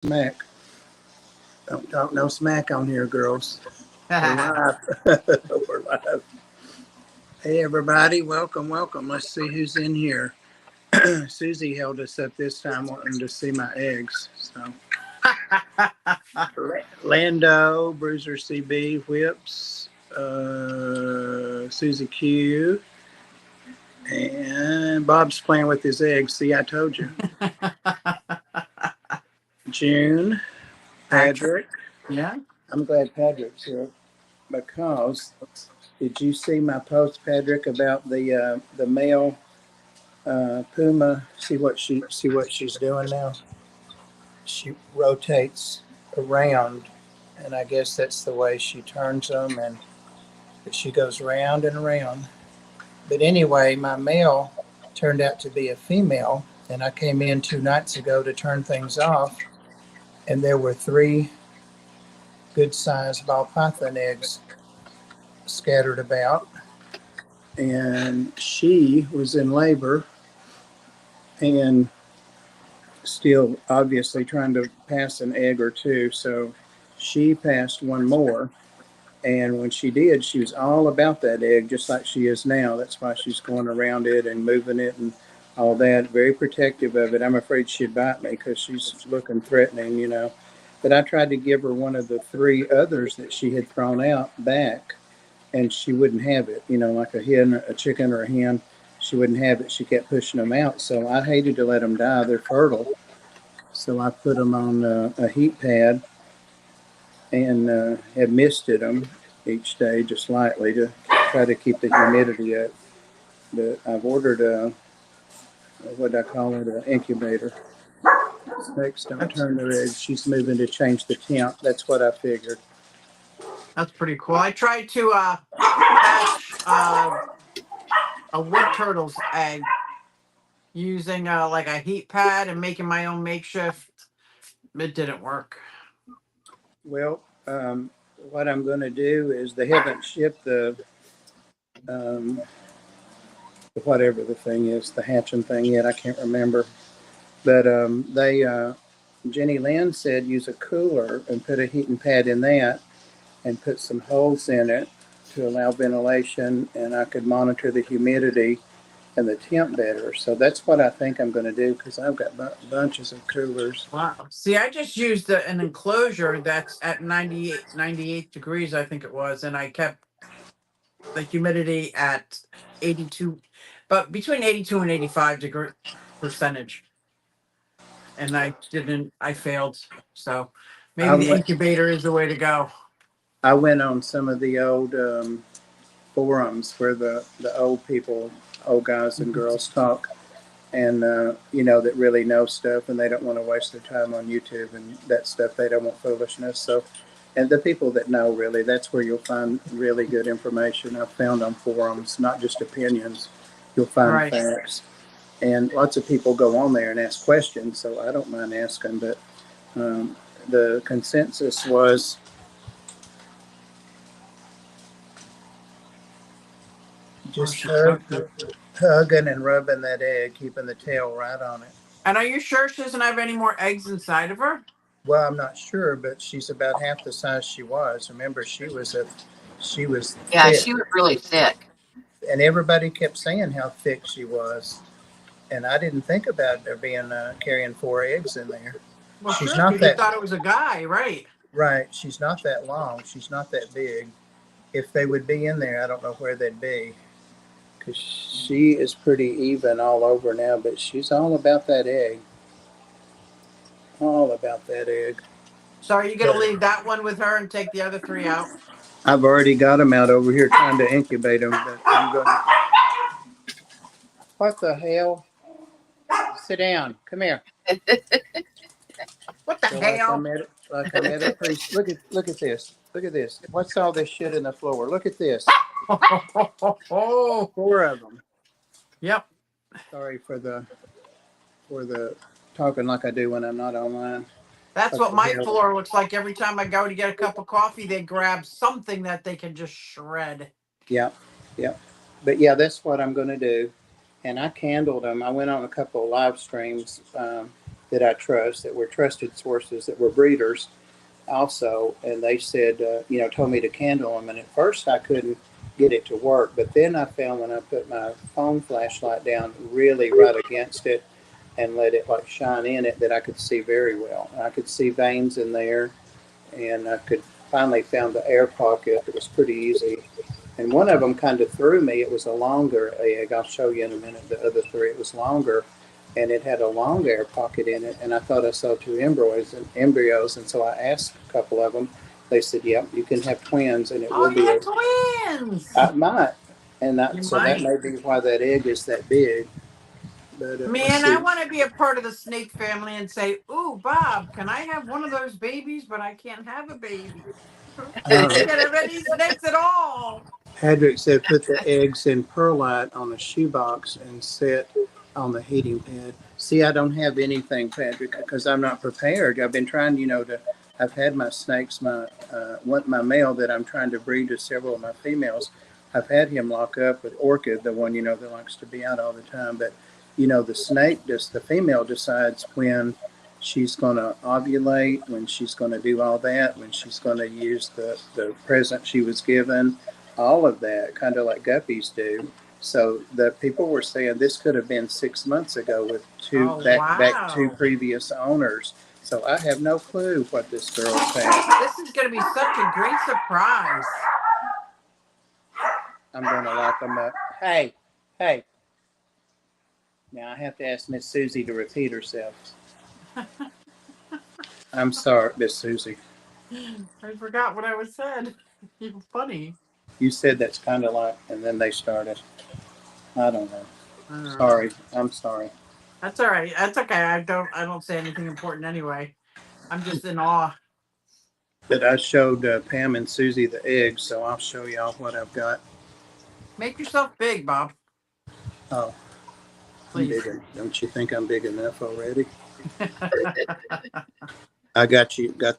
smack. Don't talk no smack on here, girls. We're live. We're live. Hey, everybody. Welcome, welcome. Let's see who's in here. Susie held us up this time wanting to see my eggs. So, Lando, Bruiser CB, Whips, Susie Q, and Bob's playing with his eggs. See, I told you. June, Patrick. Yeah. I'm glad Patrick's here because did you see my post, Patrick, about the male puma? See what she's doing now. She rotates around, and I guess that's the way she turns them, and she goes round and around. But anyway, my male turned out to be a female, and I came in 2 nights ago to turn things off, and there were 3 good-sized ball python eggs scattered about, and she was in labor and still obviously trying to pass an egg or 2. So she passed 1 more, and when she did, she was all about that egg, just like she is now. That's why she's going around it and moving it and all that, very protective of it. I'm afraid she'd bite me because she's looking threatening. But I tried to give her one of the 3 others that she had thrown out back, and she wouldn't have it, like a hen, a chicken, or a hen. She wouldn't have it. She kept pushing them out. So I hated to let them die. They're fertile. So I put them on a heat pad and have misted them each day just lightly to try to keep the humidity up. But I've ordered what I call it, an incubator. Snakes don't turn their eggs. She's moving to change the temp. That's what I figured. That's pretty cool. I tried to hatch a wood turtle's egg using like a heat pad and making my own makeshift. It didn't work. Well, what I'm going to do is they haven't shipped the whatever the thing is, the hatching thing yet. I can't remember. But Jenny Lynn said use a cooler and put a heating pad in that and put some holes in it to allow ventilation, and I could monitor the humidity and the temp better. So that's what I think I'm going to do because I've got bunches of coolers. Wow. See, I just used an enclosure that's at 98 degrees, I think it was, and I kept the humidity at 82, but between 82 and 85 degree percentage. And I failed. So maybe the incubator is the way to go. I went on some of the old forums where the old people, old guys and girls talk, and that really know stuff, and they don't want to waste their time on YouTube and that stuff. They don't want foolishness. So, and the people that know, really, that's where you'll find really good information. I've found on forums, not just opinions. You'll find facts, and lots of people go on there and ask questions. So I don't mind asking, but the consensus was just hugging and rubbing that egg, keeping the tail right on it. And are you sure she doesn't have any more eggs inside of her? Well, I'm not sure, but she's about half the size she was. Remember, she was thick. She was really thick. And everybody kept saying how thick she was. And I didn't think about there being carrying 4 eggs in there. Well, she's not that. You thought it was a guy, right? Right. She's not that long. She's not that big. If they would be in there, I don't know where they'd be. Because she is pretty even all over now, but she's all about that egg. All about that egg. So are you going to leave that one with her and take the other 3 out? I've already got them out over here trying to incubate them, but I'm going to... What the hell? Sit down. Come here. What the hell? Like I'm at a priest. Look at this. Look at this. What's all this shit in the floor? Look at this. 4 of them. Yep. Sorry for the talking like I do when I'm not online. That's what my floor looks like every time I go to get a cup of coffee. They grab something that they can just shred. Yeah. But yeah, that's what I'm going to do. And I candled them. I went on a couple of live streams that I trust, that were trusted sources, that were breeders also, and they said, told me to candle them. And at first I couldn't get it to work, but then I found when I put my phone flashlight down really right against it and let it like shine in it, that I could see very well. I could see veins in there, and I could finally found the air pocket. It was pretty easy. And one of them kind of threw me. It was a longer egg. I'll show you in a minute the other three. It was longer, and it had a long air pocket in it. And I thought I saw two embryos. And so I asked a couple of them. They said, "Yep, you can have twins, and it Oh, will be you a." had twins. I might, and You so that might. may be why that egg is that big. But let's Man, I see. want to be a part of the snake family and say, "Ooh, Bob, can I have one of those babies?" But I can't have a baby. I Uh, can't have any snakes at all. Patrick said, "Put the eggs in perlite on a shoebox and set on the heating pad." See, I don't have anything, Patrick, because I'm not prepared. I've been trying, to. I've had my snakes, my male that I'm trying to breed to several of my females. I've had him lock up with Orchid, the one that likes to be out all the time. But the snake, just the female decides when she's going to ovulate, when she's going to do all that, when she's going to use the present she was given, all of that, kind of like guppies do. So the people were saying this could have been 6 months ago with two Oh, back two wow. previous owners. So I have no clue what this girl's had. This is going to be such a great surprise. I'm going to lock them up. Hey, hey. Now I have to ask Miss Susie to repeat herself. I'm sorry, Miss Susie. I forgot what I was said. You're funny. You said that's kind of like, and then they started. I don't know. I don't know. Sorry. I'm sorry. That's all right. That's okay. I don't say anything important anyway. I'm just in awe. But I showed Pam and Susie the eggs, so I'll show y'all what I've got. Make yourself big, Bob. Oh, I'm Please. big. Don't you think I'm big enough already? I got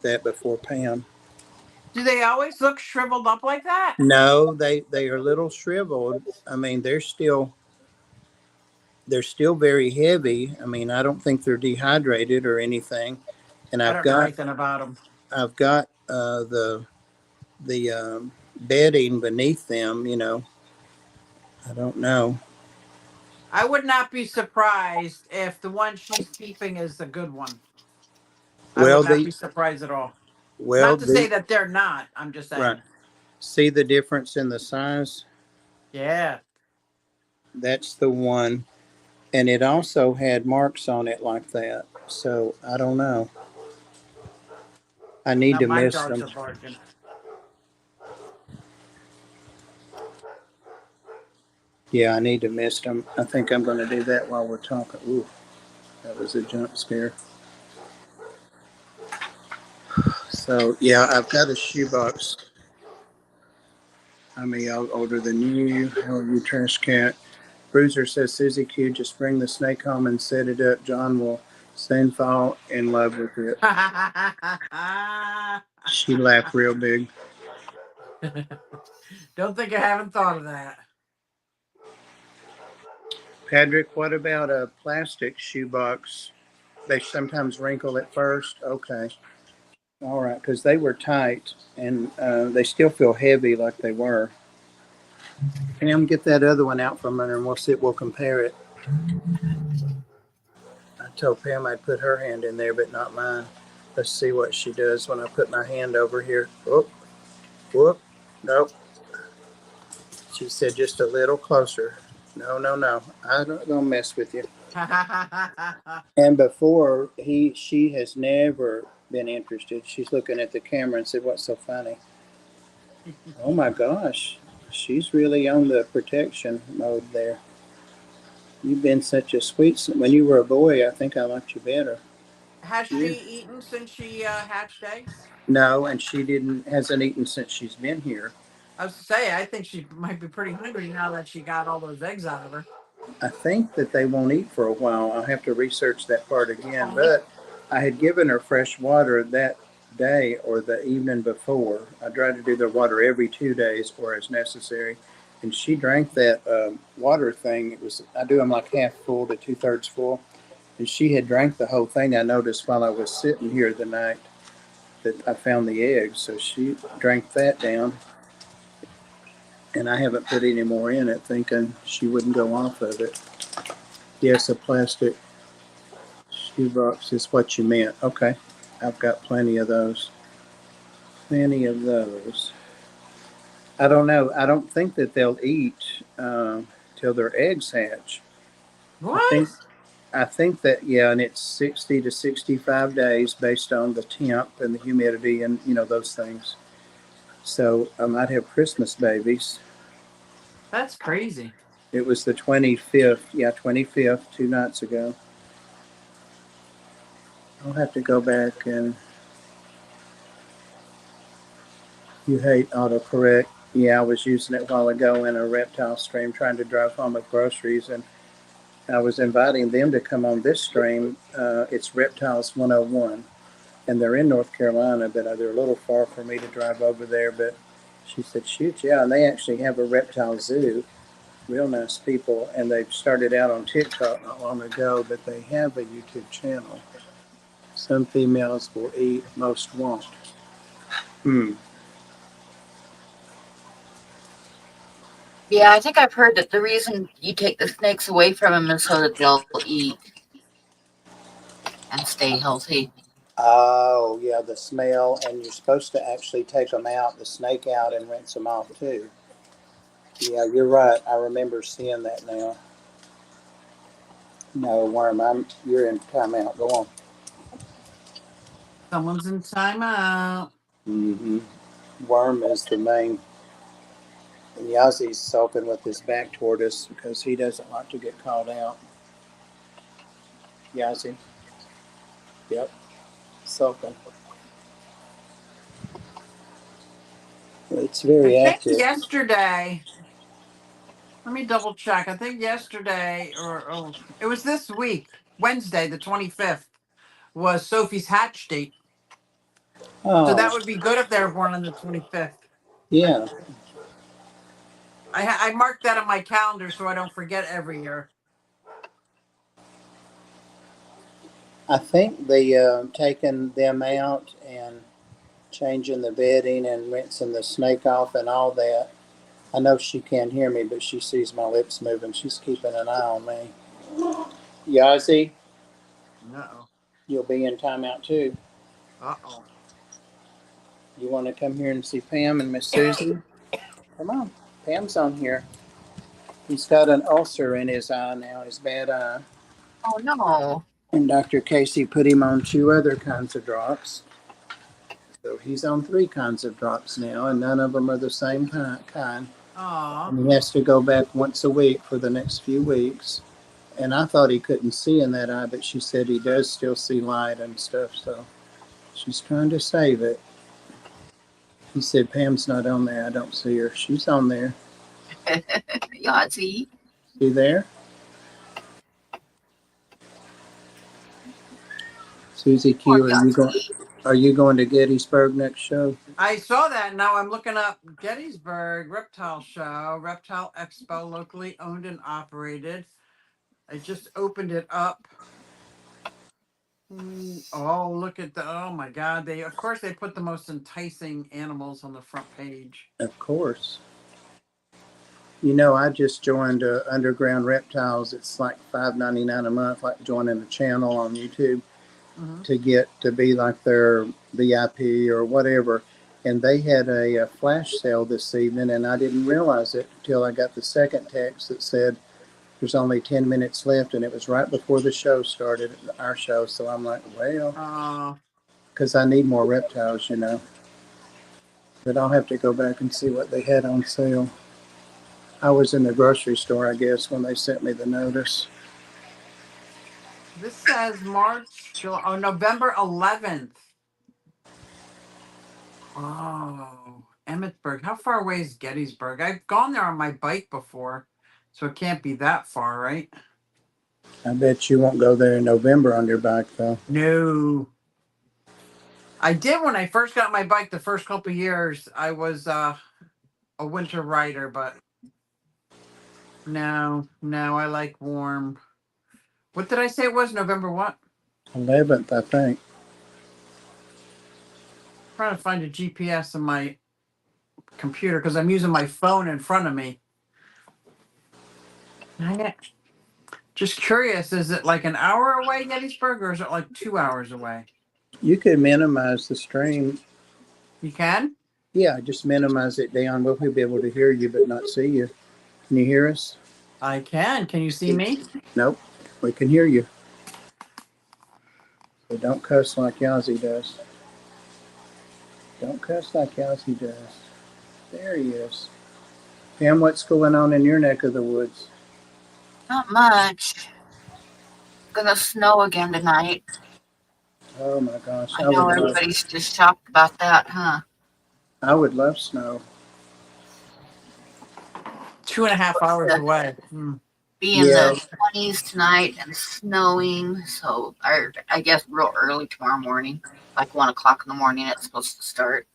that before Pam. Do they always look shriveled up like that? No, they are a little shriveled. I mean, they're still very heavy. I mean, I don't think they're dehydrated or anything. And I I've don't know got anything about them. the bedding beneath them. I don't know. I would not be surprised if the one she's keeping is the good one. I Well, would not be surprised at all. well, Not to say the that they're not. I'm just right. saying. See the difference in the size? Yeah. That's the one. And it also had marks on it like that. So I don't know. I need Now to my mist dogs them. are barking. Yeah, I need to mist them. I think I'm going to do that while we're talking. Ooh, that was a jump scare. So yeah, I've got a shoebox. I mean, I'll older than you. How are you, trash cat? Bruiser says, Susie Q, just bring the snake home and set it up. John will soon fall in love with it. She laughed real big. Don't think I haven't thought of that. Patrick, what about a plastic shoebox? They sometimes wrinkle at first. Okay. All right, because they were tight and they still feel heavy like they were. Pam, get that other one out from under and we'll compare it. I told Pam I'd put her hand in there, but not mine. Let's see what she does when I put my hand over here. Whoop, whoop, nope. She said just a little closer. No, no, no. I'm not gonna mess with you. And before she has never been interested. She's looking at the camera and said, "What's so funny?" Oh my gosh, she's really on the protection mode there. You've been such a sweet. When you were a boy, I think I liked you better. Has Yeah. she eaten since she hatched eggs? No, and she hasn't eaten since she's been here. I was to say, I think she might be pretty hungry now that she got all those eggs out of her. I think that they won't eat for a while. I'll have to research that part again. But I had given her fresh water that day or the evening before. I tried to do the water every 2 days or as necessary. And she drank that water thing. I do them like half full to 2/3 full. And she had drank the whole thing. I noticed while I was sitting here the night that I found the eggs. So she drank that down. And I haven't put any more in it, thinking she wouldn't go off of it. Yes, a plastic shoebox is what you meant. Okay. I've got plenty of those. Plenty of those. I don't know. I don't think that they'll eat till their eggs hatch. I What? think I think that yeah, and it's 60 to 65 days based on the temp and the humidity and those things. So I might have Christmas babies. That's crazy. It was the 25th. Yeah, 25th, 2 nights ago. I'll have to go back and you hate autocorrect. Yeah, I was using it a while ago in a reptile stream trying to drive home with groceries, and I was inviting them to come on this stream. It's Reptiles 101, and they're in North Carolina, but they're a little far for me to drive over there. But she said, shoot, yeah, and they actually have a reptile zoo. Real nice people, and they started out on TikTok not long ago, but they have a YouTube channel. Some females will eat, most won't. Yeah, I think I've heard that the reason you take the snakes away from them is so that they'll eat and stay healthy. Oh, yeah, the smell, and you're supposed to actually take them out, the snake out, and rinse them off too. Yeah, you're right. I remember seeing that now. No, Worm, you're in timeout. Go on. Someone's in timeout. Mm-hmm. Worm is the main. And Yazi's sulking with his back toward us because he doesn't like to get called out. Yazi. Yep. Sulking. It's I very think active. yesterday, let me double check. I think yesterday, it was this week, Wednesday, the 25th, was Sophie's hatch date. So Oh, that would be good if they were born on the 25th. yeah. I marked that on my calendar so I don't forget every year. I think the taking them out and changing the bedding and rinsing the snake off and all that. I know she can't hear me, but she sees my lips moving. She's keeping an eye on me. Yazi, Uh-oh. you'll be in timeout too. Uh-oh. You want to come here and see Pam and Miss Susie? Come on. Pam's on here. He's got an ulcer in his eye now, his bad eye. Oh, no. And Dr. Casey put him on 2 other kinds of drops. So he's on 3 kinds of drops now, and none of them are the same kind. Aw. And he has to go back once a week for the next few weeks. And I thought he couldn't see in that eye, but she said he does still see light and stuff. So she's trying to save it. He said, Pam's not on there. I don't see her. She's on there. Yahtzee. You there? Susie Q, are you going to Gettysburg next show? I saw that. Now I'm looking up Gettysburg Reptile Show, Reptile Expo, locally owned and operated. I just opened it up. Oh, look at oh my God. Of course they put the most enticing animals on the front page. Of course. I just joined Underground Reptiles. It's like $5.99 a month, like joining a channel on YouTube to get to be like their VIP or whatever. And they had a flash sale this evening, and I didn't realize it until I got the second text that said there's only 10 minutes left, and it was right before the show started, our show. So I'm like, well, because I need more reptiles, But I'll have to go back and see what they had on sale. I was in the grocery store, I guess, when they sent me the notice. This says November 11th. Oh, Emmitsburg. How far away is Gettysburg? I've gone there on my bike before, so it can't be that far, right? I bet you won't go there in November on your bike, though. No. I did when I first got my bike the first couple of years. I was a winter rider, but no, I like warm What did I say it was? November what? 11th, I think. Trying to find a GPS on my computer because I'm using my phone in front of me. Just curious, is it like an hour away, Gettysburg, or is it like 2 hours away? You could minimize the stream. You can? Yeah, just minimize it down. We'll be able to hear you but not see you. Can you hear us? I can. Can you see me? Nope. We can hear you. So don't cuss like Yazzie does. Don't cuss like Yazzie does. There he is. Pam, what's going on in your neck of the woods? Not much. Gonna snow again tonight. Oh my gosh. I know everybody's just shocked about that, huh? I would love snow. 2.5 hours away. Be in the 20s tonight and snowing. So I guess real early tomorrow morning, like 1 o'clock in the morning, it's supposed to start.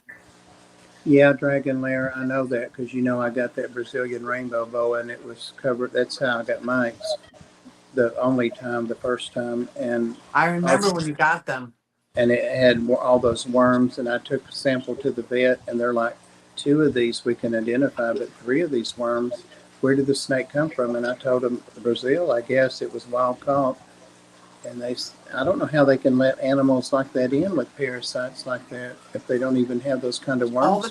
Yeah, Dragon Lair, I know that because you know I got that Brazilian rainbow boa and it was covered. That's how I got Mike's. The first time. And I remember when you got them. And it had all those worms. And I took a sample to the vet and they're like, 2 of these we can identify, but 3 of these worms, where did the snake come from? And I told them, Brazil, I guess it was wild caught. And I don't know how they can let animals like that in with parasites like that if they don't even have those kind of worms. All the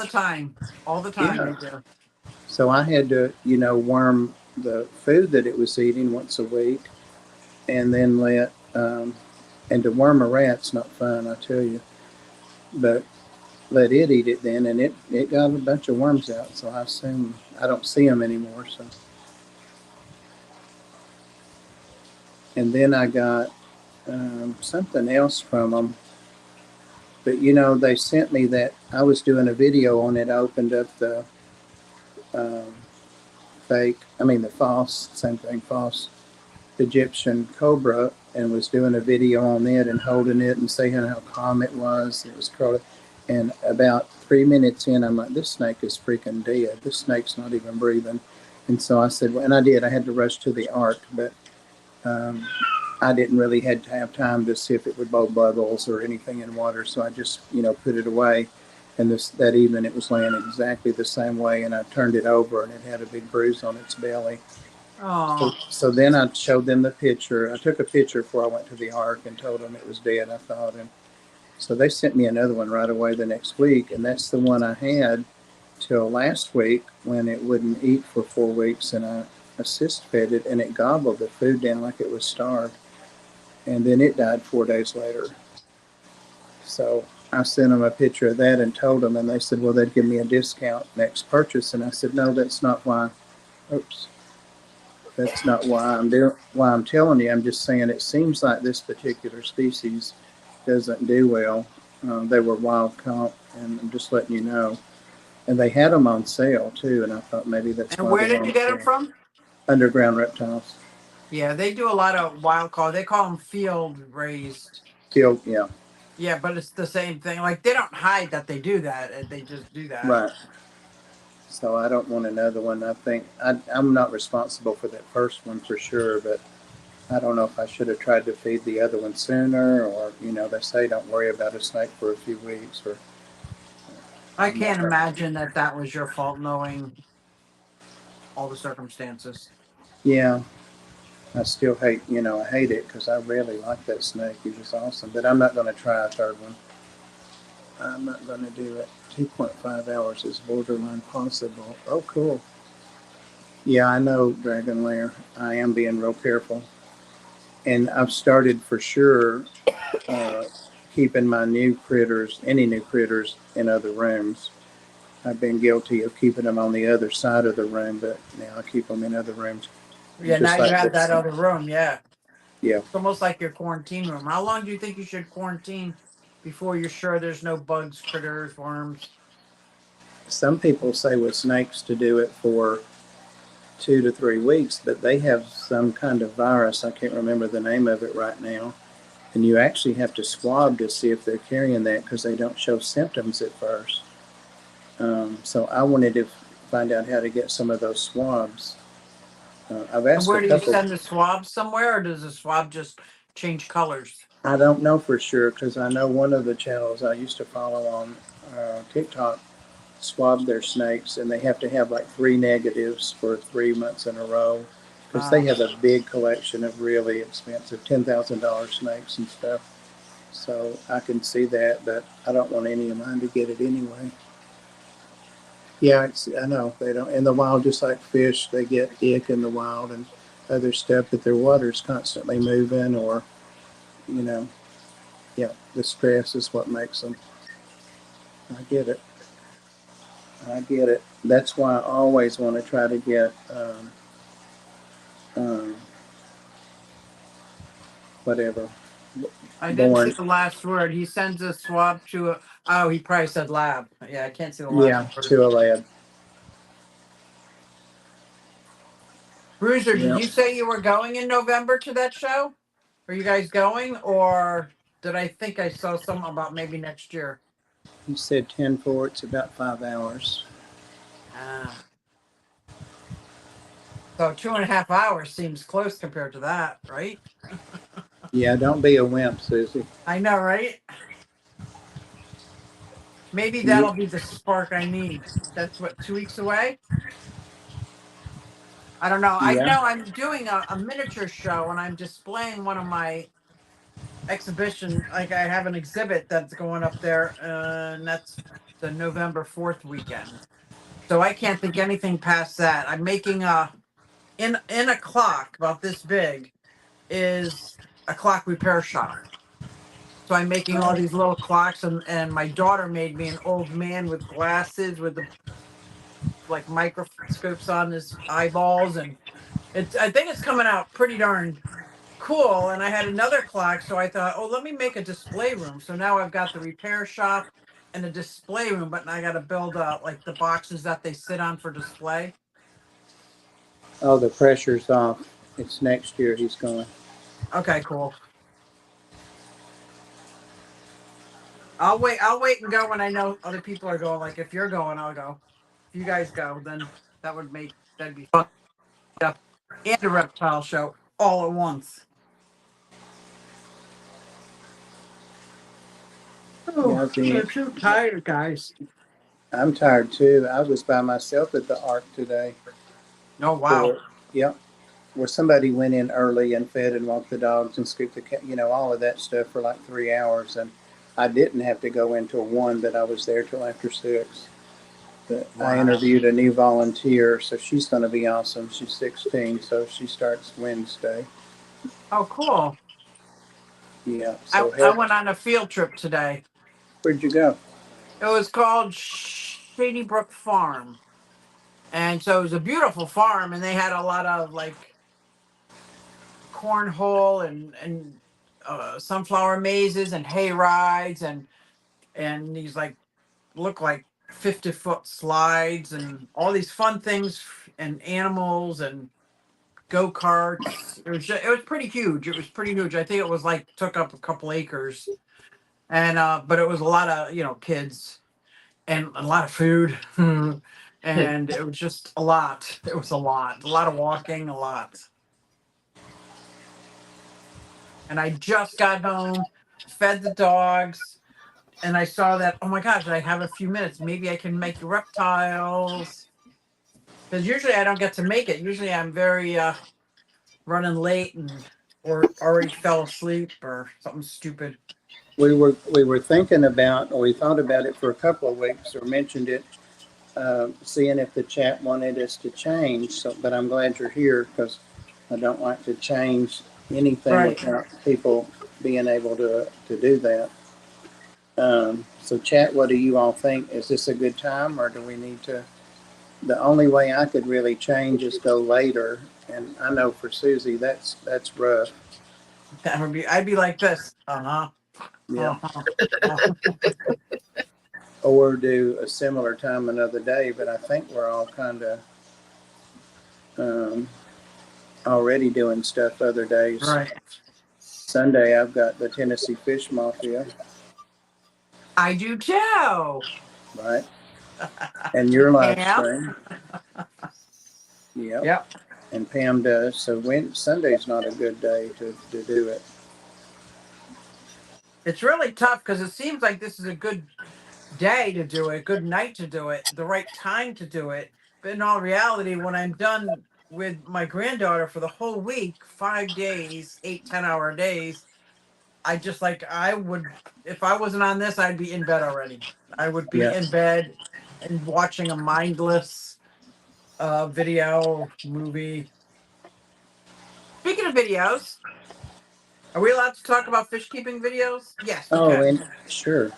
time. Yeah. They do. So I had to, worm the food that it was eating once a week, and then and to worm a rat's not fun, I tell you. But let it eat it then, and it got a bunch of worms out. So I assume I don't see them anymore. So. And then I got something else from them. But, they sent me that. I was doing a video on it. I opened up the false Egyptian cobra and was doing a video on it and holding it and saying how calm it was. It was crawling. And about 3 minutes in, I'm like, this snake is freaking dead. This snake's not even breathing. And so I said, well, and I did. I had to rush to the ark, but I didn't really have time to see if it would blow bubbles or anything in water. So I just, put it away. And that evening it was laying exactly the same way. And I turned it over and it had a big bruise on its belly. So then I showed them the picture. I took a picture before I went to the ark and told them it was dead, I thought. And so they sent me another one right away the next week. And that's the one I had till last week when it wouldn't eat for 4 weeks. And I assist fed it and it gobbled the food down like it was starved. And then it died 4 days later. So I sent them a picture of that and told them, and they said, well, they'd give me a discount next purchase. And I said, no, that's not why. That's not why I'm telling you. I'm just saying it seems like this particular species doesn't do well. They were wild caught, and I'm just letting you know. And they had them on sale too, and I thought maybe that's why. And where did you get them from? Underground Reptiles. Yeah, they do a lot of wild caught. They call them field raised. Field, yeah. Yeah, but it's the same thing. Like they don't hide that they do that. They just do that. Right. So I don't want another one. I think I'm not responsible for that first one for sure, but I don't know if I should have tried to feed the other one sooner, or they say don't worry about a snake for a few weeks. Or I can't imagine that was your fault, knowing all the circumstances. Yeah, I still hate I hate it because I really like that snake. He was awesome, but I'm not going to try a third one. I'm not going to do it. 2.5 hours is borderline possible. Oh, cool. Yeah, I know, Dragon Lair. I am being real careful. And I've started for sure keeping my any new critters in other rooms. I've been guilty of keeping them on the other side of the room, but now I keep them in other rooms. Yeah, now you have that other room, yeah. Yeah. It's almost like your quarantine room. How long do you think you should quarantine before you're sure there's no bugs, critters, worms? Some people say with snakes to do it for 2 to 3 weeks, but they have some kind of virus. I can't remember the name of it right now. And you actually have to swab to see if they're carrying that because they don't show symptoms at first. So I wanted to find out how to get some of those swabs I've And asked a where do you couple. send the swab somewhere, or does the swab just change colors? I don't know for sure because I know one of the channels I used to follow on TikTok swab their snakes, and they have to have like 3 negatives for 3 months in a row because they have a big collection of really expensive $10,000 snakes and stuff. So I can see that, but I don't want any of mine to get it anyway. Yeah, I know they don't in the wild, just like fish, they get ick in the wild and other stuff, but their water's constantly moving, or you know, yeah, the stress is what makes them. I get it. I get it. That's why I always want to try to get um, whatever I didn't see born. the last word. He sends a swab to a. Oh, he probably said lab. Yeah, I can't see the last Yeah, word. to a lab. Bruiser, did Yeah, you say you were going in November to that show? Are you guys going, or did I think I saw something about maybe next year? he said 10-4. It's about 5 hours. Ah, so 2.5 hours seems close compared to that, right? Yeah, don't be a wimp, Susie. I know, right? Maybe Yeah, that'll be the spark I need. That's what, 2 weeks away? I don't know. I yeah. know I'm doing a miniature show and I'm displaying one of my exhibition. Like I have an exhibit that's going up there, and that's the November 4th weekend. So I can't think anything past that. I'm making a in a clock about this big is a clock repair shop. So I'm making all these little clocks, and my daughter made me an old man with glasses with the like microscopes on his eyeballs, and it's I think it's coming out pretty darn cool. And I had another clock, so I thought, oh, let me make a display room. So now I've got the repair shop and a display room, but I got to build like the boxes that they sit on for display. Oh, the pressure's off. It's next year he's going. Okay, cool. I'll wait and go when I know other people are going. Like if you're going, I'll go. If you guys go, then that'd be fun. Yeah. And a reptile show all at once. Yeah, Oh, I'm too tired, guys. I'm tired too. I was by myself at the Ark today. Oh wow. For Yep, where somebody went in early and fed and walked the dogs and scooped the cat, all of that stuff for like 3 hours. And I didn't have to go into one, but I was there till after 6. But I Wow. interviewed a new volunteer, so she's going to be awesome. She's 16, so she starts Wednesday. Oh cool. Yeah. I, So I Herp, went on a field trip today. where'd you go? It was called Shady Brook Farm. And so it was a beautiful farm, and they had a lot of like cornhole and sunflower mazes and hay rides and these like look like 50-foot slides and all these fun things and animals and go-karts. It was pretty huge. It was pretty huge. I think it was like took up a couple acres. And but it was a lot of, kids and a lot of food. And it was just a lot. It was a lot. A lot of walking, a lot. And I just got home, fed the dogs, and I saw that, oh my gosh, I have a few minutes. Maybe I can make reptiles. Because usually I don't get to make it. Usually I'm very running late and or already fell asleep or something stupid. We were thinking about, or we thought about it for a couple of weeks, or mentioned it, seeing if the chat wanted us to change. So, but I'm glad you're here because I don't like to change anything Right. without people being able to do that. So, chat, what do you all think? Is this a good time, or do we need to? The only way I could really change is go later, and I know for Susie that's rough. I'd be like this. Uh-huh. Yeah. Uh-huh. Uh-huh. Or do a similar time another day, but I think we're all kind of um, already doing stuff other days. Right. Sunday, I've got the Tennessee Fish Mafia, I do too. right? And your live Ham. stream. Yep. Yep. and Pam does. So Sunday's not a good day to do it. It's really tough because it seems like this is a good day to do it, good night to do it, the right time to do it. But in all reality, when I'm done with my granddaughter for the whole week, 5 days, 8, 10 hour days, I just like, I would, if I wasn't on this, I'd be in bed already. I would be Yeah. in bed and watching a mindless video, movie. Speaking of videos, are we allowed to talk about fish keeping videos? Yes, we Oh, can. and sure.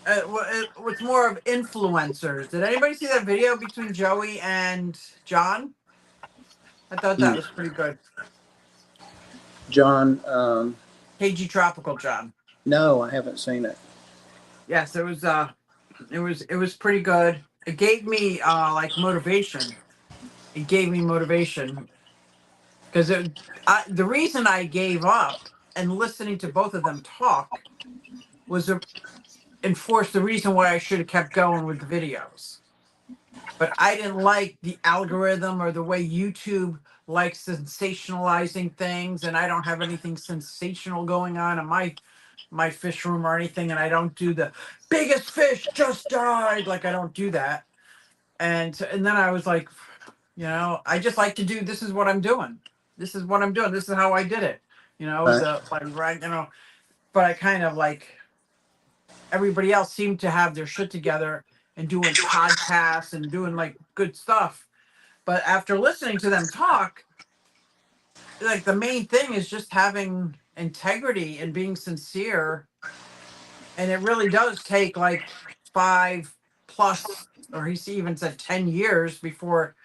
It's more of influencers. Did anybody see that video between Joey and John? I thought that was pretty good. John, KG Tropical John. no, I haven't seen it. Yes, it was pretty good. It gave me like motivation. It gave me motivation because the reason I gave up and listening to both of them talk was to enforce the reason why I should have kept going with the videos. But I didn't like the algorithm or the way YouTube likes sensationalizing things, and I don't have anything sensational going on in my fish room or anything, and I don't do the biggest fish just died. Like I don't do that. And then I was like, I just like to do this is what I'm doing. This is what I'm doing. This is how I did it. Right. The like right, but I kind of like everybody else seemed to have their shit together and doing podcasts and doing like good stuff. But after listening to them talk, like the main thing is just having integrity and being sincere. And it really does take like 5 plus, or he even said 10 years before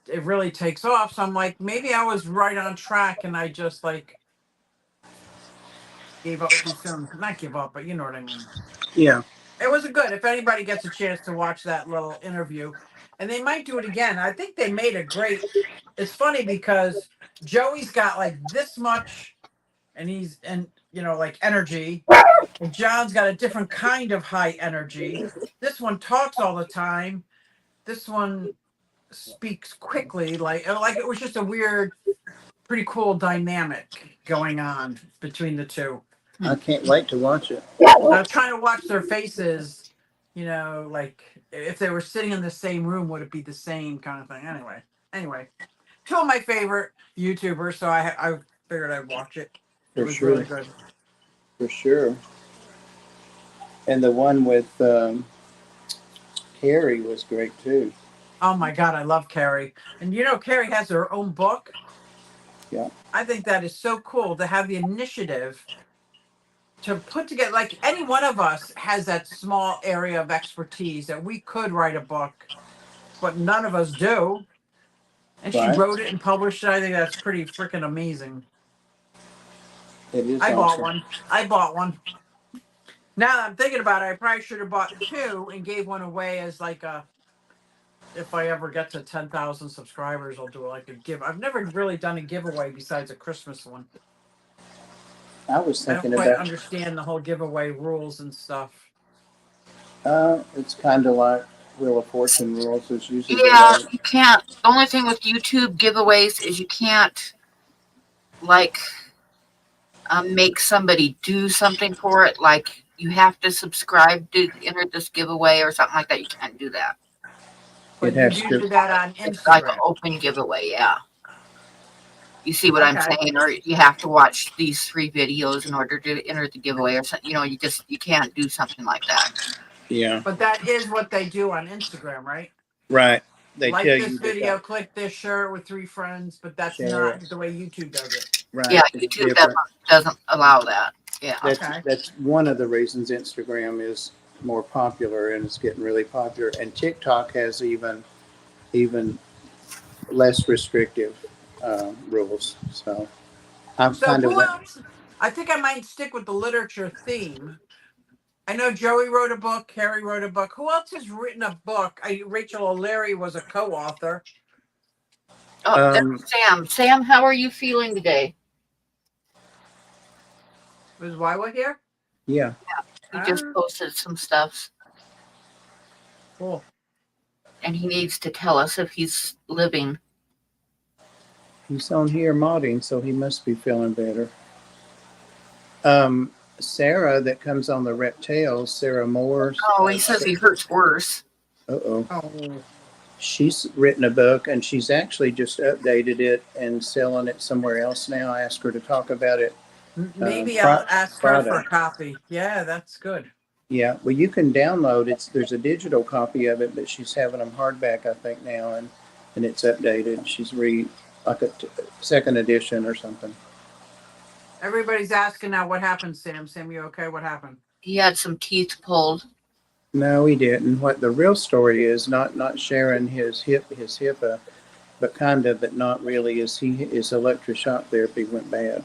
it really takes off. So I'm like, maybe I was right on track and I just like gave up too soon. Not give up, but you know what I mean. Yeah. It was good. If anybody gets a chance to watch that little interview, and they might do it again. I think they made a great. It's funny because Joey's got like this much, and like energy, and John's got a different kind of high energy. This one talks all the time. This one speaks quickly. Like it was just a weird, pretty cool dynamic going on between the two. I can't wait to watch it. I was trying to watch their faces, like if they were sitting in the same room, would it be the same kind of thing? Anyway, two of my favorite YouTubers, so I figured I'd watch it. It For was sure. really good. For sure. And the one with Carrie was great too. Oh my God, I love Carrie. And Carrie has her own book. Yeah. I think that is so cool to have the initiative to put together, like any one of us has that small area of expertise that we could write a book, but none of us do. And she Right. wrote it and published it. I think that's pretty freaking amazing. It is I bought awesome. one. I bought one. Now that I'm thinking about it, I probably should have bought two and gave one away as like if I ever get to 10,000 subscribers, I'll do like a give. I've never really done a giveaway besides a Christmas one. I was I don't thinking quite about. understand the whole giveaway rules and stuff. It's kind of like Wheel of Fortune rules. It's usually Yeah, you can't. The only thing with YouTube giveaways is you can't like make somebody do something for it. Like you have to subscribe to enter this giveaway or something like that. You can't do that. But It you has do to. that on It's like an Instagram. open giveaway. Yeah. You see what I'm Okay. saying? Or you have to watch these 3 videos in order to enter the giveaway or something. You can't do something like that. Yeah. But that is what they do on Instagram, right? Right. They Like tell this you video, to click this shirt with 3 friends, but that's share not it. the way YouTube does it. Right. Yeah, It's YouTube different. doesn't allow that. Yeah. Okay. That's one of the reasons Instagram is more popular and it's getting really popular. And TikTok has even less restrictive rules. So I'm So kind of who else? I think I might stick with the literature theme. I know Joey wrote a book, Carrie wrote a book. Who else has written a book? Rachel O'Leary was a co-author. Oh, that's Sam. Sam, how are you feeling today? Was Wywa here? yeah. He just posted some stuff, Cool. and he needs to tell us if he's living. He's on here modding, so he must be feeling better. Sarah, that comes on the Reptales, Sarah Moore's. Oh, he says he hurts worse. Uh-oh. Oh, She's written a book, and she's actually just updated it and selling it somewhere else now. I asked her to talk about it maybe I'll ask her for Friday. a copy. Yeah, that's good. Yeah, well, you can download it. There's a digital copy of it, but she's having them hardback, I think, now, and it's updated. She's like a second edition or something. Everybody's asking now what happened, Sam. Sam, you okay? What happened? He had some teeth pulled. No, he didn't. What the real story is, not sharing his HIPAA, but kind of, but not really, is his electroshock therapy went bad.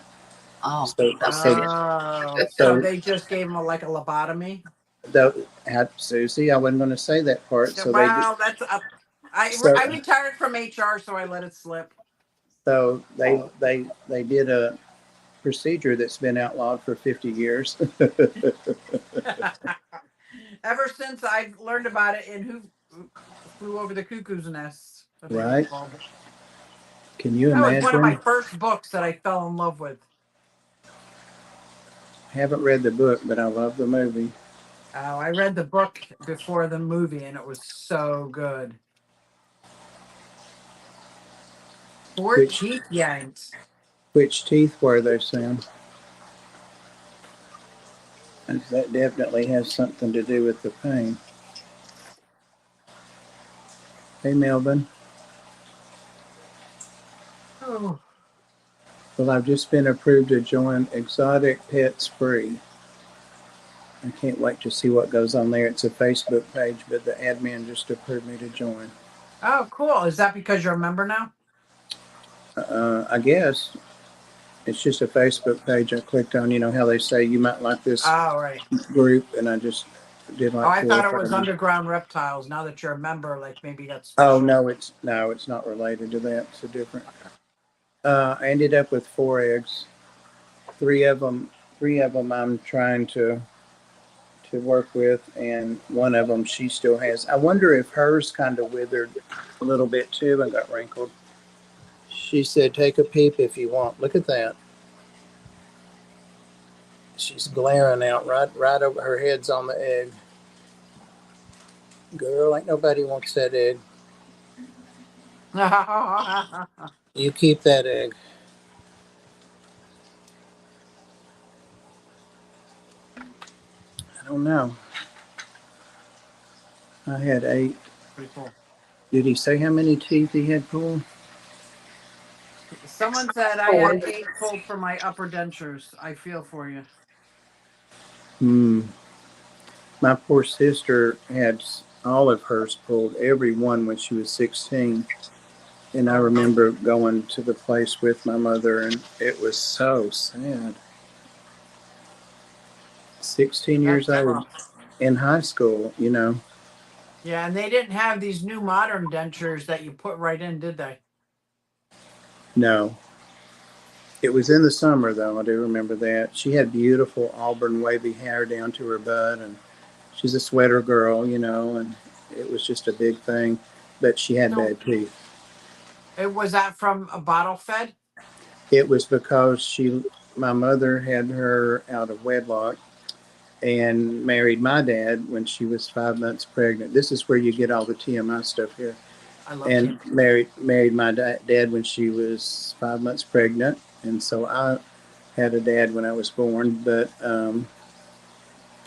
Oh, So, that's so, Oh, so so they just gave him like a lobotomy. Susie, I wasn't going to say that part. So they Wow, that's up. so I retired from HR, so I let it slip. so they did a procedure that's been outlawed for 50 years. Ever since I learned about it in Who Flew Over the Cuckoo's Nest, I think Right? it's called. Can you That was one of my imagine? first books that I fell in love with. Haven't read the book, but I love the movie. Oh, I read the book before the movie, and it was so good. Four Which teeth yanked. which teeth were they, Sam? That definitely has something to do with the pain. Hey, Melvin. Oh, Well, I've just been approved to join Exotic Pets Free. I can't wait to see what goes on there. It's a Facebook page, but the admin just approved me to join. oh, cool. Is that because you're a member now? I guess it's just a Facebook page I clicked on. You know how they say you might like this Oh, right. group, and I just did like Oh, I 4 thought or it was 5. Underground Reptiles. Now that you're a member, like maybe that's Oh special. no, it's not related to that. It's a different. I ended up with 4 eggs. Three of them I'm trying to work with, and one of them she still has. I wonder if hers kind of withered a little bit too and got wrinkled. She said, "Take a peep if you want." Look at that. She's glaring out right over her head's on the egg. Girl, ain't nobody wants that egg. You keep that egg. I don't know. I had 8. Pretty cool. Did he say how many teeth he had pulled? Someone said I had 8 pulled for my upper dentures. I feel for you. My poor sister had all of hers pulled, every one when she was 16. And I remember going to the place with my mother, and it was so sad. 16 years That's old rough. in high school, you know. Yeah, and they didn't have these new modern dentures that you put right in, did they? No. It was in the summer, though. I do remember that. She had beautiful auburn wavy hair down to her butt, and she's a sweater girl, you know, and it was just a big thing. But she had So bad teeth. it was that from a bottle fed? It was because my mother had her out of wedlock and married my dad when she was 5 months pregnant. This is where you get all the TMI stuff here. I love And Tim. married my dad when she was 5 months pregnant, and so I had a dad when I was born. But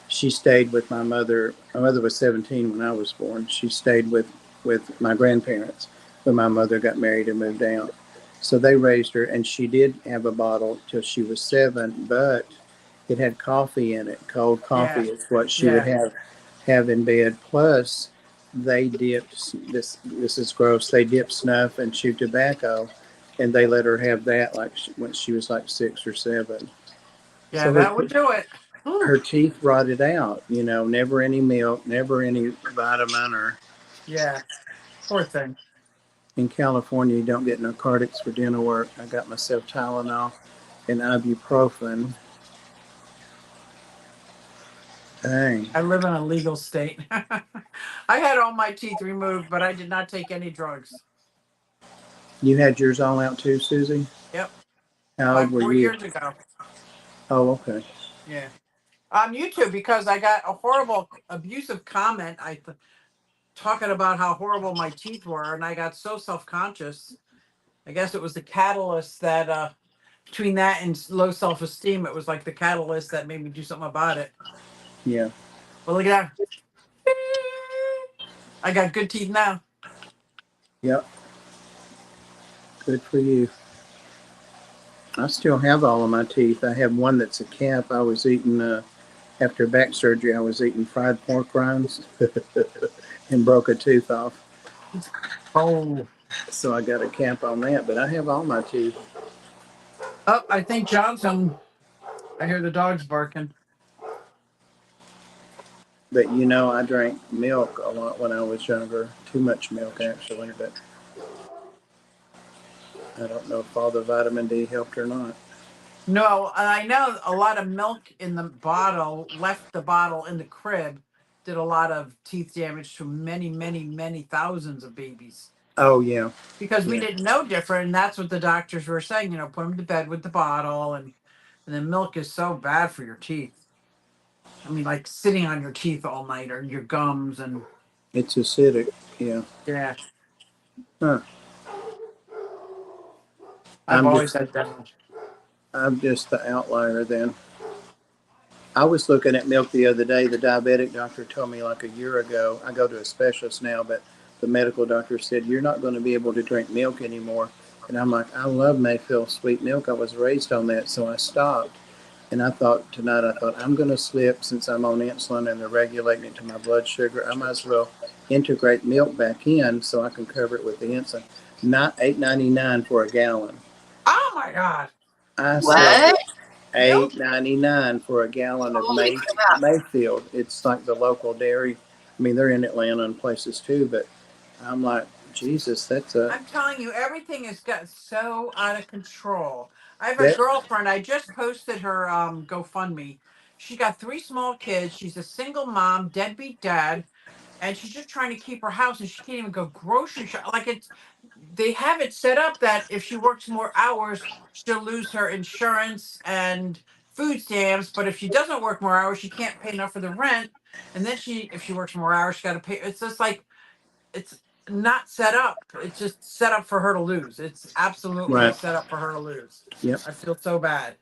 she stayed with my mother. My mother was 17 when I was born. She stayed with my grandparents when my mother got married and moved out. So they raised her, and she did have a bottle till she was 7, but it had coffee in it. Cold coffee Yeah. is what she would Yeah. have in bed. Plus, they dipped this. This is gross. They dipped snuff and chewed tobacco, and they let her have that like when she was like 6 or 7. Yeah, So that would do it. Ooh. her teeth rotted out. You know, never any milk, never any vitamin. Or Yeah. Poor thing. in California, you don't get narcotics for dental work. I got myself Tylenol and ibuprofen. Dang. I live in a legal state. I had all my teeth removed, but I did not take any drugs. You had yours all out too, Susie? Yep. How old About were 4 years you? ago. Oh, okay. Yeah. On YouTube, because I got a horrible abusive comment. Talking about how horrible my teeth were, and I got so self-conscious. I guess it was the catalyst that between that and low self-esteem, it was like the catalyst that made me do something about it. Yeah. Well, look at that. I got good teeth now. Yep. Good for you. I still have all of my teeth. I have one that's a cap. I was eating after back surgery. I was eating fried pork rinds and broke a tooth off. Oh. So I got a cap on that. But I have all my teeth. Oh, I think Johnson. I hear the dogs barking. But you know, I drank milk a lot when I was younger. Too much milk, actually. But I don't know if all the vitamin D helped or not. No, and I know a lot of milk in the bottle left the bottle in the crib, did a lot of teeth damage to many, many, many thousands of babies. Oh yeah, Because we yeah. didn't know different, and that's what the doctors were saying. Put them to bed with the bottle, and the milk is so bad for your teeth. I mean, like sitting on your teeth all night or your gums, and It's acidic. Yeah. yeah, Huh. I've I'm always just had that. I'm just the outlier then. I was looking at milk the other day. The diabetic doctor told me like a year ago. I go to a specialist now, but the medical doctor said you're not going to be able to drink milk anymore. And I'm like, I love Mayfield sweet milk. I was raised on that, so I stopped. And I thought tonight, I'm going to slip since I'm on insulin and they're regulating it to my blood sugar. I might as well integrate milk back in so I can cover it with the insulin. Not $8.99 for a gallon. Oh my God! I said What? Milk? $8.99 for a gallon of Holy crap. Mayfield. It's like the local dairy. I mean, they're in Atlanta and places too, but I'm like, Jesus, that's a I'm telling you, everything has got so out of control. I have a that girlfriend. I just posted her GoFundMe. She got 3 small kids. She's a single mom, deadbeat dad, and she's just trying to keep her house, and she can't even go grocery shop. Like they have it set up that if she works more hours, she'll lose her insurance and food stamps. But if she doesn't work more hours, she can't pay enough for the rent. And then if she works more hours, she got to pay. It's just like it's not set up. It's just set up for her to lose. It's absolutely right. set up for her to lose. Yep, I feel so bad.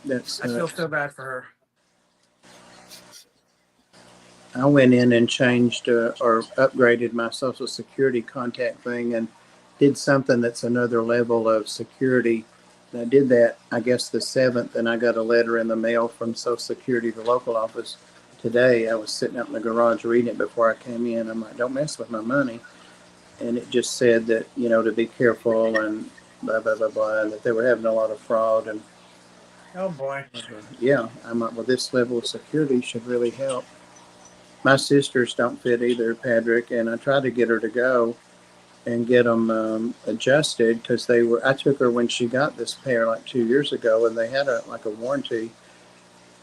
that's I feel nuts. so bad for her. I went in and changed or upgraded my Social Security contact thing and did something that's another level of security. And I did that, I guess, the 7th, and I got a letter in the mail from Social Security, the local office, today. I was sitting out in the garage reading it before I came in. I'm like, don't mess with my money. And it just said that, to be careful and blah, blah, blah, blah, and that they were having a lot of fraud. And Oh boy. yeah, I'm like, well, this level of security should really help. My sisters don't fit either, Patrick, and I tried to get her to go and get them adjusted because they were. I took her when she got this pair like 2 years ago, and they had a warranty,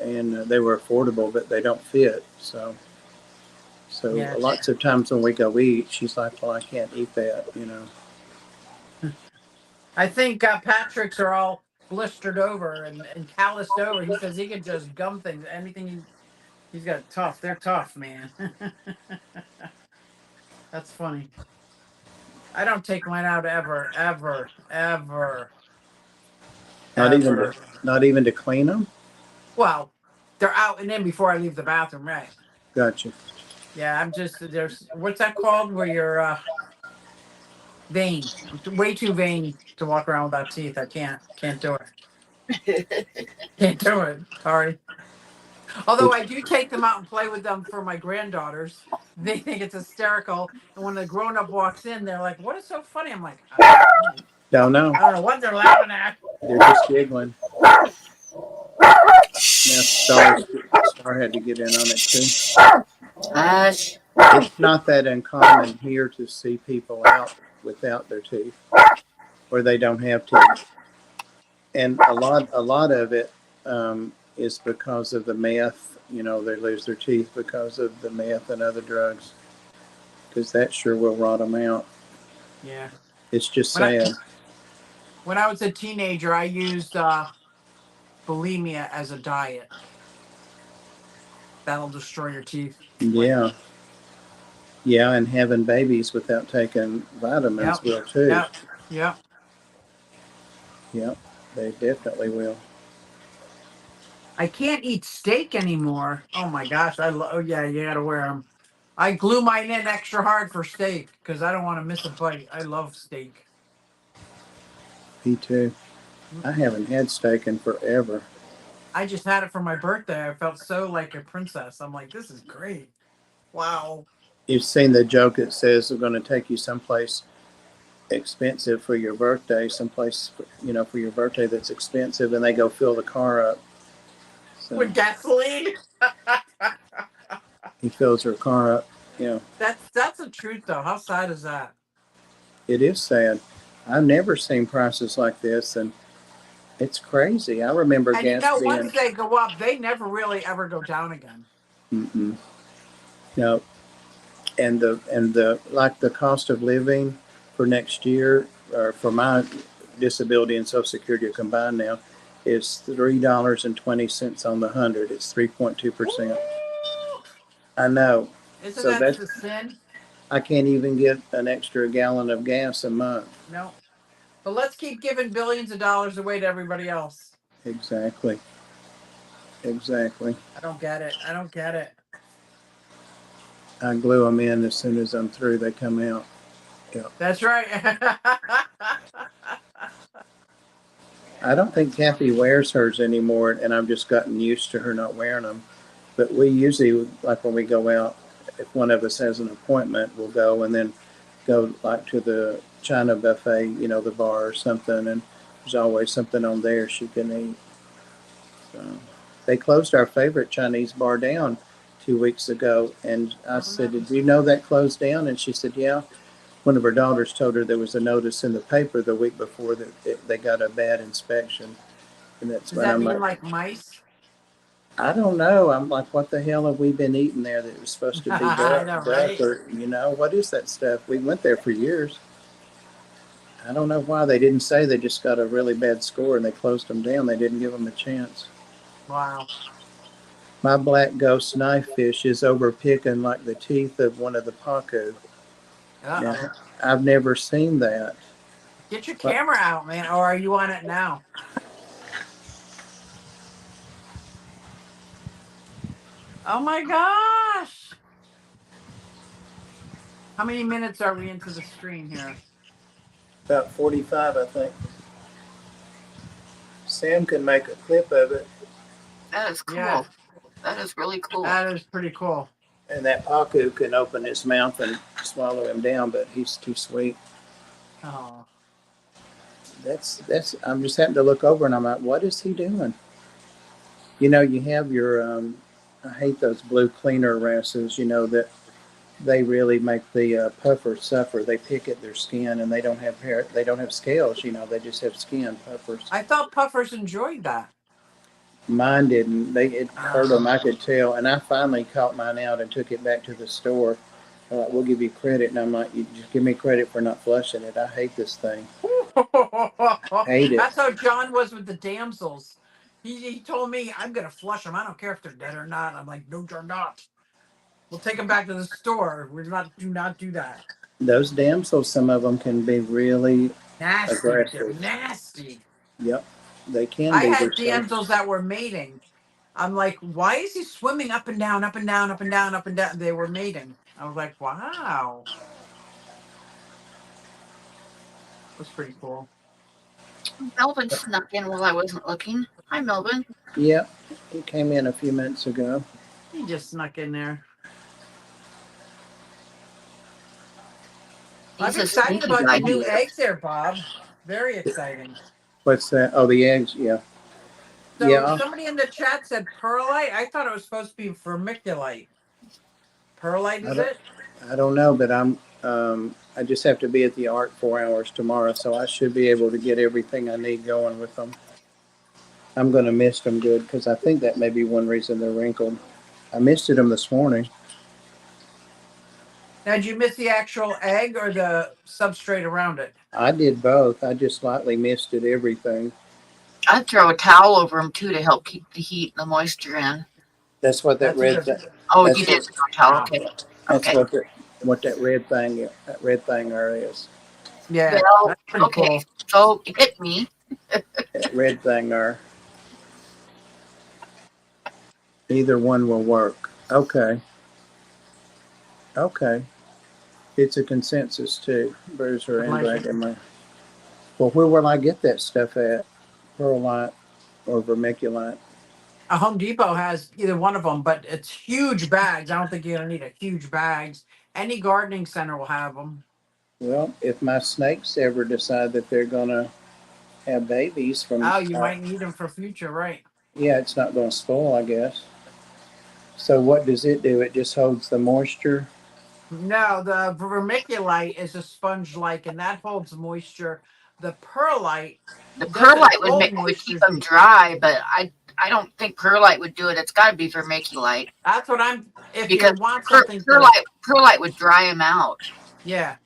and they were affordable, but they don't fit. So Yeah. lots of times when we go eat, she's like, "Well, I can't eat that." I think Patrick's are all blistered over and calloused over. He says he can just gum things. Anything he's got tough. They're tough, man. That's funny. I don't take mine out ever, ever, ever, Not even to ever. not even to clean them. Well, they're out and in before I leave the bathroom, right? Gotcha. Yeah, I'm just there's what's that called where you're vain. I'm way too vain to walk around without teeth. I can't do it. Can't do it. Sorry. Although I do take them out and play with them for my granddaughters. They think it's hysterical. And when the grown up walks in, they're like, "What is so funny?" I'm like, "I don't know. Don't know. I don't know what they're laughing at." They're just giggling. Now Star had to get in on it too. Gosh. It's not that uncommon here to see people out without their teeth, or they don't have teeth, and a lot of it is because of the meth. They lose their teeth because of the meth and other drugs, because that sure will rot them out. Yeah. It's just When I sad. when I was a teenager, I used bulimia as a diet. That'll destroy your teeth. Like, Yeah. Yeah, and having babies without taking vitamins yep, will too. yep, yep. Yep, they definitely will. I can't eat steak anymore. Oh my gosh, I love. Oh yeah, you gotta wear them. I glue mine in extra hard for steak because I don't want to miss a bite. I love steak. Me too. I Mm-mm. haven't had steak in forever. I just had it for my birthday. I felt so like a princess. I'm like, this is great. Wow. You've seen the joke that says we're going to take you someplace expensive for your birthday, someplace, for your birthday that's expensive, and they go fill the car up. So With gasoline. he fills her car up. Yeah, That's the truth though. How sad is that? it is sad. I've never seen prices like this, and it's crazy. I remember And gas once being, they go up, they never really ever go down again. mm-mm, no, and the like the cost of living for next year, or for my disability and Social Security are combined now, is $3.20 on the 100. It's 3.2%. Woo! I know. Isn't So that that the sin? I can't even get an extra gallon of gas a month. No. But let's keep giving billions of dollars away to everybody else. Exactly. Exactly. I don't get it. I don't get it. I glue them in as soon as I'm through. They come out. Yeah. That's right. I don't think Kathy wears hers anymore, and I've just gotten used to her not wearing them. But we usually, like when we go out, if one of us has an appointment, we'll go and then go like to the China buffet, the bar or something, and there's always something on there she can eat. So they closed our favorite Chinese bar down 2 weeks ago, and I Oh, said, no. "Did you know that closed down?" And she said, "Yeah." One of her daughters told her there was a notice in the paper the week before that they got a bad inspection, and that's Does when that I'm mean like, like mice? I don't know. I'm like, what the hell have we been eating there that was supposed to be I duck, know, duck, right? or what is that stuff? We went there for years. I don't know why they didn't say they just got a really bad score and they closed them down. They didn't give them a chance. Wow. My black ghost knife fish is over picking like the teeth of one of the pacu. Now, Uh-oh. I've never seen that. Get your But camera out, man. Or are you on it now? Oh my gosh. How many minutes are we into the stream here? about 45, I think. Sam can make a clip of it, That is Yeah, cool. That is really cool. that is pretty cool. and that pacu can open his mouth and swallow him down, but he's too sweet. Oh. That's. I'm just having to look over, and I'm like, what is he doing? You have your. I hate those blue cleaner wrasses. That they really make the puffers suffer. They pick at their skin, and they don't have hair. They don't have scales. They just have skin puffers. I thought puffers enjoyed that. Mine didn't. It hurt them. I Oh. could tell. And I finally caught mine out and took it back to the store. We'll give you credit. And I'm like, you just give me credit for not flushing it. I hate this thing. Hate it. That's how John was with the damsels. He told me, I'm going to flush them. I don't care if they're dead or not. I'm like, no, you're not. We'll take them back to the store. Do not do that. Those damsels, some of them can be really Nasty. They're aggressive. nasty. Yep, they can I be. had They're so. damsels that were mating. I'm like, why is he swimming up and down, up and down, up and down, up and down? They were mating. I was like, wow. That's pretty cool. Melvin snuck in while I wasn't looking. Hi, Melvin. Yep, he came in a few minutes ago. He just snuck in there. He's I'm a excited sneaky about guy. the new eggs there, Bob. Very exciting. What's that? Oh, the eggs. Yeah, So yeah. somebody in the chat said perlite. I thought it was supposed to be vermiculite. Perlite, I is don't. it? I don't know, but I'm. I just have to be at the art 4 hours tomorrow, so I should be able to get everything I need going with them. I'm going to mist them good because I think that may be one reason they're wrinkled. I misted them this morning. Now, did you miss the actual egg or the substrate around it? I did both. I just lightly misted everything. I'd throw a towel over them too to help keep the heat and the moisture in. That's what that That's a red. good. Oh, you That's did what. throw a towel. Wow. Okay. That's Okay. what that red thing there is. Yeah, Well, that's pretty okay. cool. So hit me. That red thing there. Either one will work. Okay. Okay. It's a consensus too. Bruiser and Dragon. Well, where will I get that stuff at? Perlite or vermiculite? A Home Depot has either one of them, but it's huge bags. I don't think you're gonna need a huge bags. Any gardening center will have them. Well, if my snakes ever decide that they're gonna have babies from, Oh, you might need them for future, right? yeah, it's not gonna spoil, I guess. So what does it do? It just holds the moisture. No, the vermiculite is a sponge-like, and that holds moisture. The perlite The doesn't perlite hold would keep moisture. them dry, but I don't think perlite would do it. It's got to be vermiculite That's what I'm. If because you want something to, perlite would dry them out. yeah.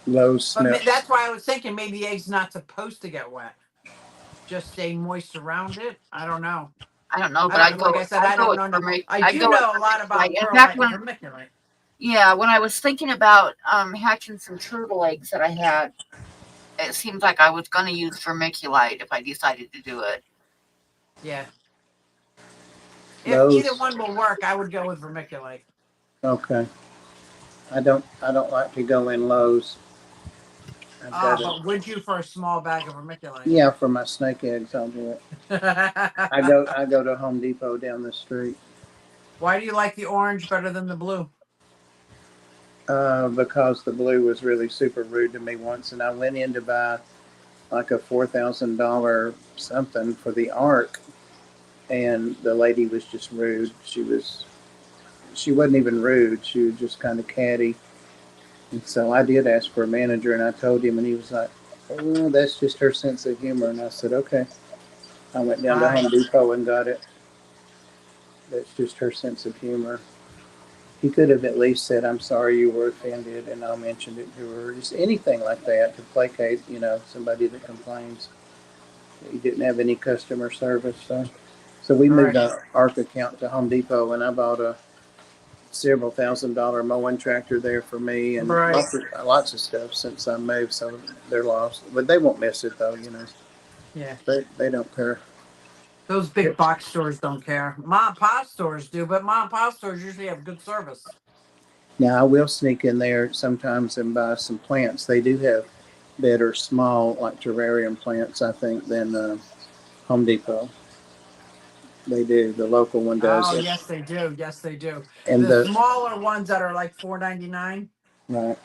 Low But smell. that's why I was thinking maybe the egg's not supposed to get wet. Just stay moist around it. I don't know. I don't know, I but don't like I said, I don't know. I I'd do go with know a lot vermiculite. about In fact, perlite and vermiculite. when I was thinking about hatching some turtle eggs that I had, it seems like I was going to use vermiculite if I decided to do it. Yeah. If Those. either one will work, I would go with vermiculite. Okay. I don't like to go in lows. But would you for a small bag of vermiculite? Yeah, for my snake eggs, I'll do it. I go to Home Depot down the street. Why do you like the orange better than the blue? Because the blue was really super rude to me once, and I went in to buy like a $4,000 something for the ark, and the lady was just rude. She wasn't even rude. She was just kind of catty. And so I did ask for a manager, and I told him, and he was like, "Oh, that's just her sense of humor." And I said, "Okay." I went down to Home Depot and got it. That's just her sense of humor. He could have at least said, "I'm sorry you were offended," and I'll mention it to her. Just anything like that to placate, somebody that complains. He didn't have any customer service, so we moved our ARC account to Home Depot, and I bought a several $1,000 mowing tractor there for me, and lots of stuff since I moved. So they're lost, but they won't miss it though. Yeah. They don't care. Those big box stores don't care. Mom and pop stores do, but mom and pop stores usually have good service. Now I will sneak in there sometimes and buy some plants. They do have better small, like terrarium plants, I think, than Home Depot. They do. The local one does. Oh, yes, they do. Yes, they do. And the smaller ones that are like $4.99. Right.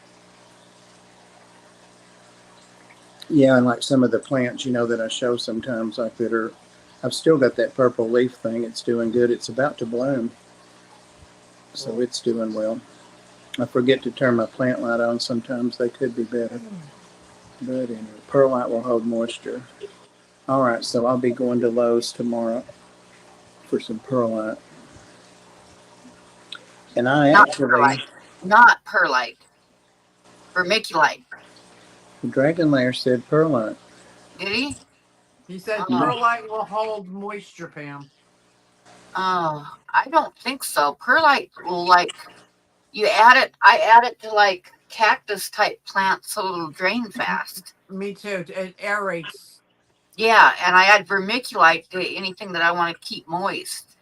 Yeah, and like some of the plants, that I show sometimes, like that are, I've still got that purple leaf thing. It's doing good. It's about to bloom, so it's doing well. I forget to turn my plant light on. Sometimes they could be better. But anyway, perlite will hold moisture. All right, so I'll be going to Lowe's tomorrow for some perlite. And I not perlite, vermiculite. Dragon Lair said perlite. Did he? He said perlite will hold moisture, Pam. Oh, I don't think so. Perlite will you add it. I add it to like cactus type plants so it'll drain fast. Me too. It aerates. Yeah, and I add vermiculite to anything that I want to keep moist.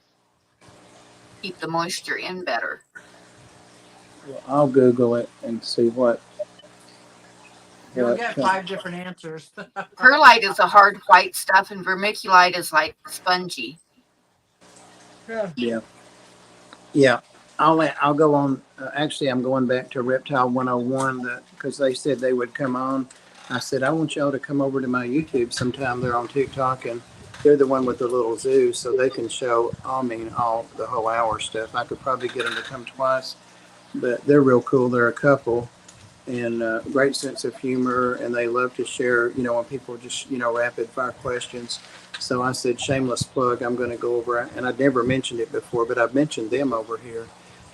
Keep the moisture in better. Well, I'll Google it and see what. You'll get 5 different answers. Perlite is a hard white stuff, and vermiculite is like spongy. Yeah. I'll go on. Actually, I'm going back to Reptile 101 because they said they would come on. I said, I want y'all to come over to my YouTube sometime. They're on TikTok, and they're the one with the little zoo, so they can show, all the whole hour stuff. I could probably get them to come twice, but they're real cool. They're a couple, and great sense of humor, and they love to share, when people just, rapid fire questions. So I said, shameless plug, I'm going to go over, and I'd never mentioned it before, but I've mentioned them over here.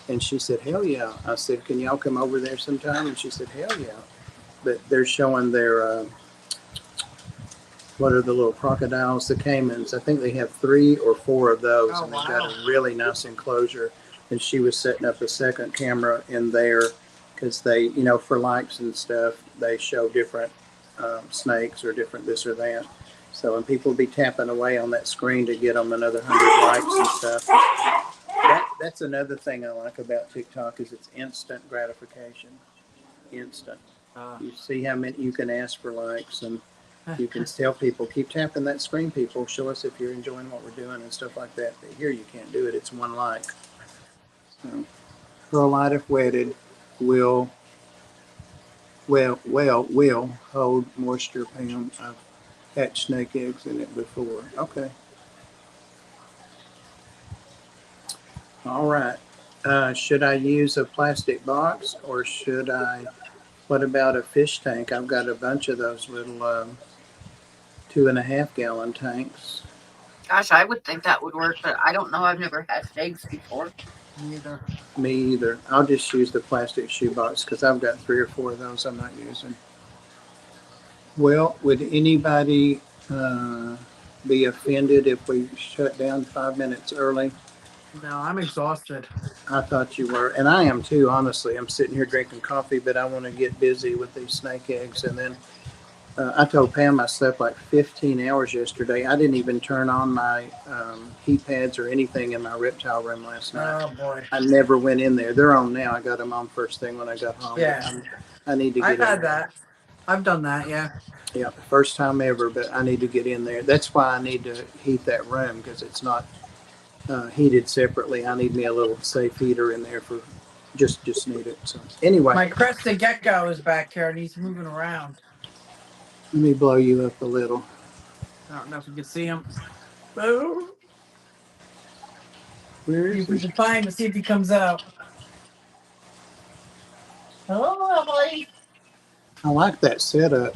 And she said, hell yeah. I said, can y'all come over there sometime? And she said, hell yeah. But they're showing their, what are the little crocodiles, the caimans. I think they have 3 or 4 of those, Oh, and they've got wow. a really nice enclosure. And she was setting up a second camera in there because they, for likes and stuff, they show different snakes or different this or that. So, and people be tapping away on that screen to get them another 100 likes and stuff. That's another thing I like about TikTok is it's instant gratification. Instant. You see how many you can ask for likes, and you can tell people, keep tapping that screen, people. Show us if you're enjoying what we're doing and stuff like that. But here you can't do it. It's 1 like. So, Pearl Light if wetted will hold moisture, Pam. I've hatched snake eggs in it before. Okay. All right. Should I use a plastic box or should I? What about a fish tank? I've got a bunch of those little 2.5 gallon tanks. Gosh, I would think that would work, but I don't know. I've never hatched eggs before. Neither. Me either. I'll just use the plastic shoebox because I've got 3 or 4 of those I'm not using. Well, would anybody be offended if we shut down 5 minutes early? No, I'm exhausted. I thought you were, and I am too, honestly. I'm sitting here drinking coffee, but I want to get busy with these snake eggs. And then I told Pam I slept like 15 hours yesterday. I didn't even turn on my heat pads or anything in my reptile room last night. Oh, boy. I never went in there. They're on now. I got them on first thing when I got home. Yeah. I need to get I've in had there. that. I've done that, yeah. Yeah, first time ever, but I need to get in there. That's why I need to heat that room because it's not heated separately. I need me a little safe heater in there for just need it. So anyway, My crested gecko is back here and he's moving around. let me blow you up a little. I don't know if you can see him. Oh, Where see is if we he? can find him, see if he comes out. Hello, buddy. I like that setup.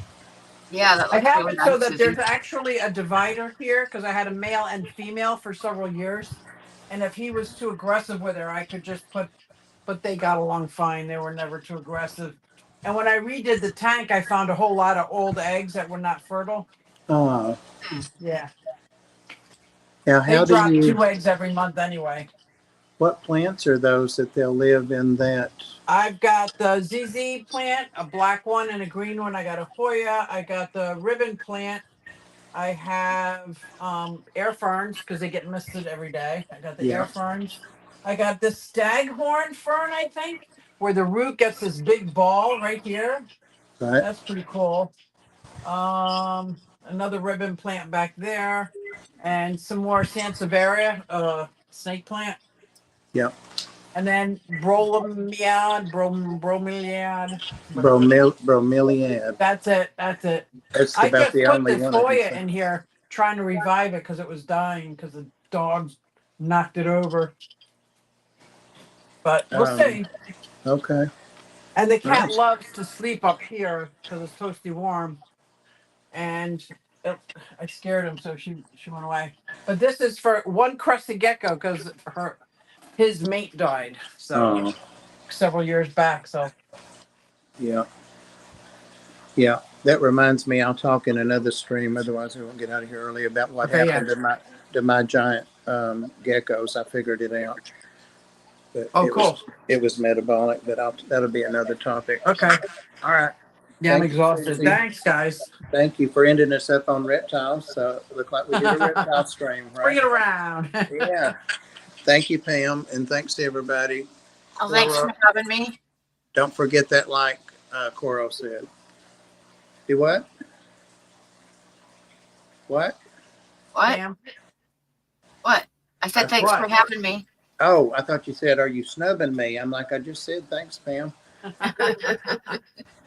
Yeah, that I looks have really it so nice, that there's Susie. actually a divider here because I had a male and female for several years. And if he was too aggressive with her, I could just but they got along fine. They were never too aggressive. And when I redid the tank, I found a whole lot of old eggs that were not fertile. Uh, Yeah. now, They how do drop you? 2 eggs every month anyway. What plants are those that they'll live in that? I've got the ZZ plant, a black one and a green one. I got a Hoya. I got the ribbon plant. I have air ferns because they get misted every day. I got the air Yeah, ferns. I got this staghorn fern, I think, where the root gets this big ball right here. right. That's pretty cool. Another ribbon plant back there, and some more Sansevieria, snake plant. Yep. And then bromeliad, whatever. Bromeliad. That's it. That's it. That's I about just the put only this one I can Hoya say. in here trying to revive it because it was dying because the dogs knocked it over. But we'll see. Okay. And the cat Nice. loves to sleep up here because it's toasty warm. And I scared him, so she went away. But this is for one crested gecko because his mate died Oh, several years back. So yeah. Yeah. That reminds me, I'll talk in another stream. Otherwise, we won't get out of here early about what okay, happened to my giant geckos. I figured it out. But oh cool. it was metabolic, but that'll be another topic. Okay, all right. Yeah, I'm Thank you, exhausted. Susie. Thanks, guys. Thank you for ending us up on reptiles. So it looked like we did a reptile stream, Bring right? it around. Yeah. Thank you, Pam, and thanks to everybody. Oh, thanks for having me. Don't forget that like Coro said. Do what? What? What? Pam. What? I said thanks for having me. Oh, I thought you said, are you snubbing me? I'm like, I just said thanks, Pam.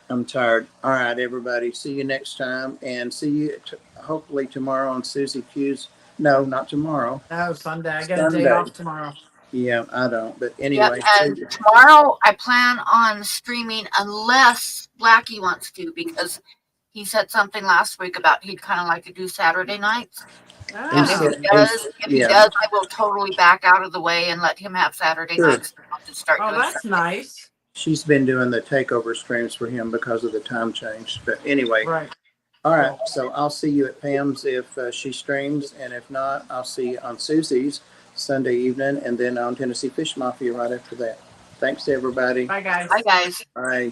I'm tired. All right, everybody. See you next time. And see you hopefully tomorrow on Susie Q's. No, not tomorrow. No, Sunday. I got a day Sunday. off tomorrow. Yeah, I don't. But Yep, anyway. and tomorrow I plan on streaming unless Blackie wants to, because he said something last week about he'd kind of like to do Saturday nights. And He if said- he does, yeah. I will totally back out of the way and let him have Saturday Sure. nights to start Oh, doing that's stuff. nice. She's been doing the takeover streams for him because of the time change. But anyway, Right. all right. So I'll see you at Pam's if she streams, and if not, I'll see you on Susie's Sunday evening, and then on Tennessee Fish Mafia right after that. Thanks to everybody. Bye, guys. Bye, guys. Bye.